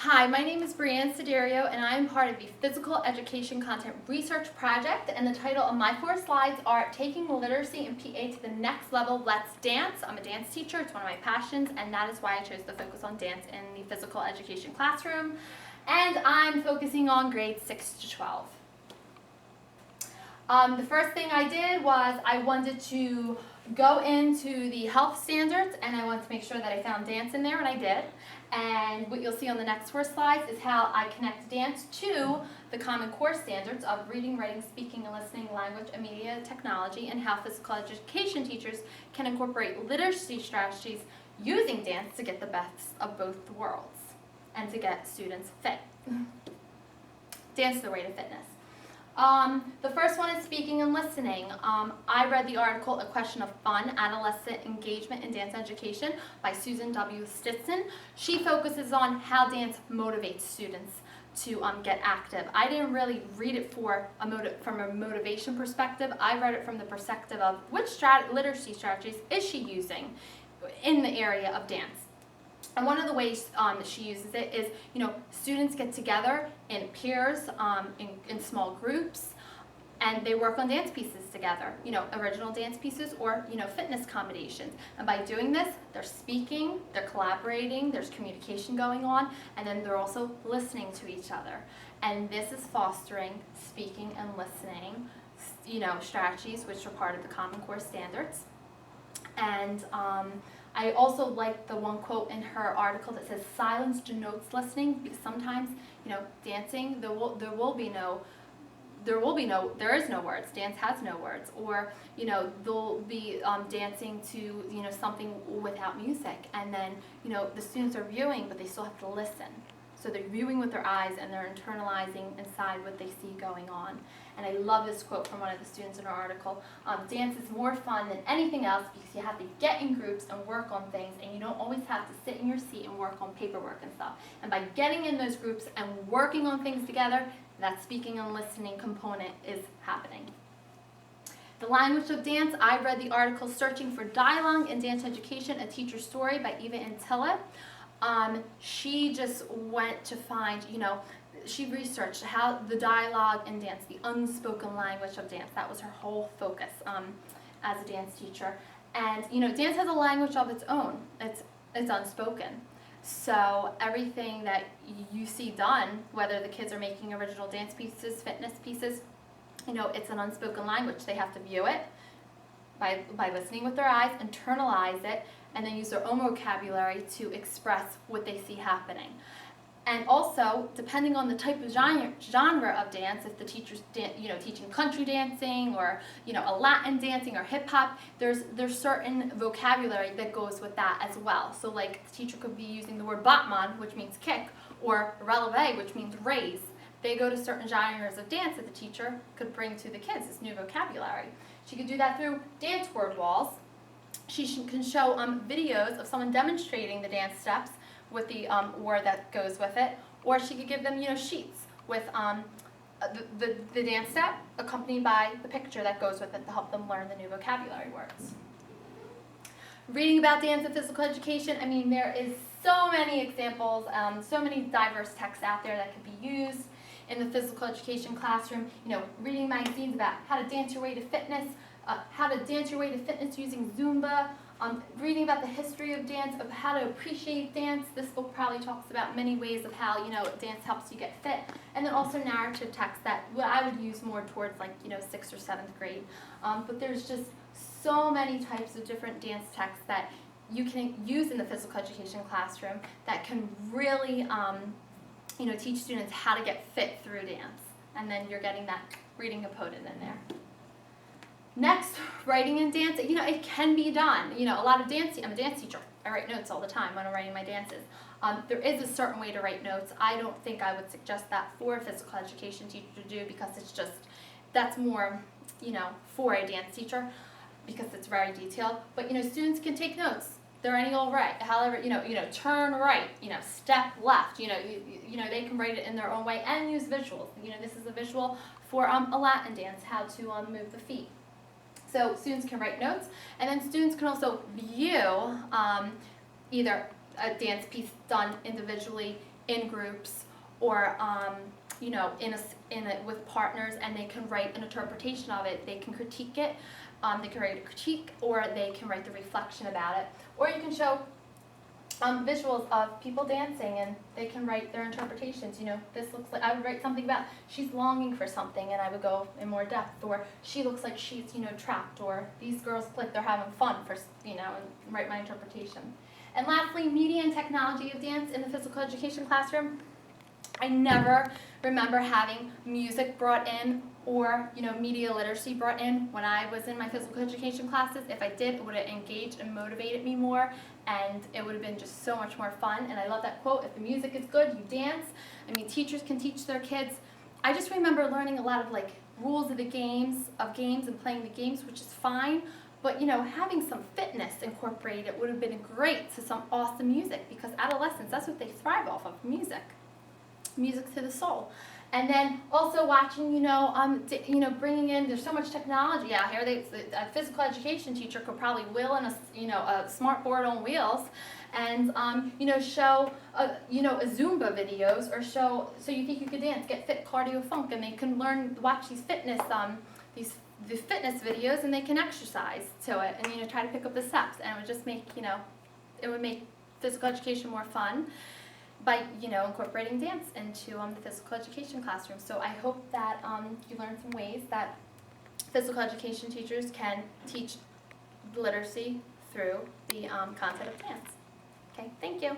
Hi, my name is Brianne Siderio, and I am part of the Physical Education Content Research Project, and the title of my 4 slides are Taking Literacy and PA to the Next Level, Let's Dance. I'm a dance teacher, it's one of my passions, and that is why I chose to focus on dance in the physical education classroom, and I'm focusing on grades 6 to 12. The first thing I did was I wanted to go into the health standards, and I wanted to make sure that I found dance in there, and I did. And what you'll see on the next 4 slides is how I connect dance to the Common Core standards of reading, writing, speaking, and listening, language, and media technology, and how physical education teachers can incorporate literacy strategies using dance to get the best of both worlds and to get students fit. Dance is the way to fitness. The first one is speaking and listening. I read the article, A Question of Fun, Adolescent Engagement in Dance Education by Susan W. Stinson. She focuses on how dance motivates students to get active. I didn't really read it from a motivation perspective. I read it from the perspective of which literacy strategies is she using in the area of dance. And one of the ways she uses it is, students get together in peers, in small groups, and they work on dance pieces together, original dance pieces or, fitness combinations. And by doing this, they're speaking, they're collaborating, there's communication going on, and then they're also listening to each other. And this is fostering speaking and listening, strategies which are part of the Common Core standards. And I also like the one quote in her article that says, "Silence denotes listening," because sometimes, dancing, there is no words. Dance has no words. Or, they'll be dancing to, something without music. And then, the students are viewing, but they still have to listen. So they're viewing with their eyes and they're internalizing inside what they see going on. And I love this quote from one of the students in our article. Dance is more fun than anything else because you have to get in groups and work on things, and you don't always have to sit in your seat and work on paperwork and stuff. And by getting in those groups and working on things together, that speaking and listening component is happening. The language of dance, I read the article Searching for Dialogue in Dance Education, A Teacher's Story by Eva Antilla. She just went to find, she researched how the dialogue in dance, the unspoken language of dance, that was her whole focus as a dance teacher. And, dance has a language of its own. It's unspoken. So everything that you see done, whether the kids are making original dance pieces, fitness pieces, it's an unspoken language. They have to view it by listening with their eyes, internalize it, and then use their own vocabulary to express what they see happening. And also, depending on the type of genre of dance, if the teacher's teaching country dancing or a Latin dancing or hip hop, there's certain vocabulary that goes with that as well. So like the teacher could be using the word batman, which means kick, or releve, which means raise. They go to certain genres of dance that the teacher could bring to the kids, this new vocabulary. She could do that through dance word walls. She can show videos of someone demonstrating the dance steps with the word that goes with it, or she could give them sheets with the dance step accompanied by the picture that goes with it to help them learn the new vocabulary words. Reading about dance and physical education, there is so many examples, so many diverse texts out there that could be used in the physical education classroom. Reading magazines about how to dance your way to fitness, how to dance your way to fitness using Zumba, reading about the history of dance, of how to appreciate dance. This book probably talks about many ways of how, dance helps you get fit. And then also narrative text that I would use more towards 6th or 7th grade. But there's just so many types of different dance texts that you can use in the physical education classroom that can really, teach students how to get fit through dance. And then you're getting that reading component in there. Next, writing and dance, it can be done. A lot of dancing, I'm a dance teacher. I write notes all the time when I'm writing my dances. There is a certain way to write notes. I don't think I would suggest that for a physical education teacher to do because that's more, for a dance teacher because it's very detailed. But, students can take notes. They're any old right. However, turn right, step left, they can write it in their own way and use visuals. This is a visual for a Latin dance, how to move the feet. So students can write notes, and then students can also view either a dance piece done individually in groups or you know, with partners, and they can write an interpretation of it. They can critique it. They can write a critique, or they can write the reflection about it. Or you can show visuals of people dancing, and they can write their interpretations. You know, this looks like, I would write something about she's longing for something, and I would go in more depth. Or she looks like she's, you know, trapped. Or these girls look like they're having fun, for, you know, and write my interpretation. And lastly, media and technology of dance in the physical education classroom. I never remember having music brought in or, you know, media literacy brought in when I was in my physical education classes. If I did, it would have engaged and motivated me more, and it would have been just so much more fun. And I love that quote, if the music is good, you dance. I mean, teachers can teach their kids. I just remember learning a lot of like rules of the games, and playing the games, which is fine. But, you know, having some fitness incorporated would have been great to some awesome music, because adolescents, that's what they thrive off of, music. Music to the soul. And then also watching, you know, bringing in, there's so much technology out here. A physical education teacher could probably wheel in a smart board on wheels, and you know, show you know, a Zumba videos, or show So You Think You Could Dance, Get Fit, Cardio Funk, and they can watch these fitness the fitness videos, and they can exercise to it, and, you know, try to pick up the steps, and it would just make, you know, it would make physical education more fun by, you know, incorporating dance into the physical education classroom. So I hope that you learned some ways that physical education teachers can teach literacy through the concept of dance. Okay, thank you.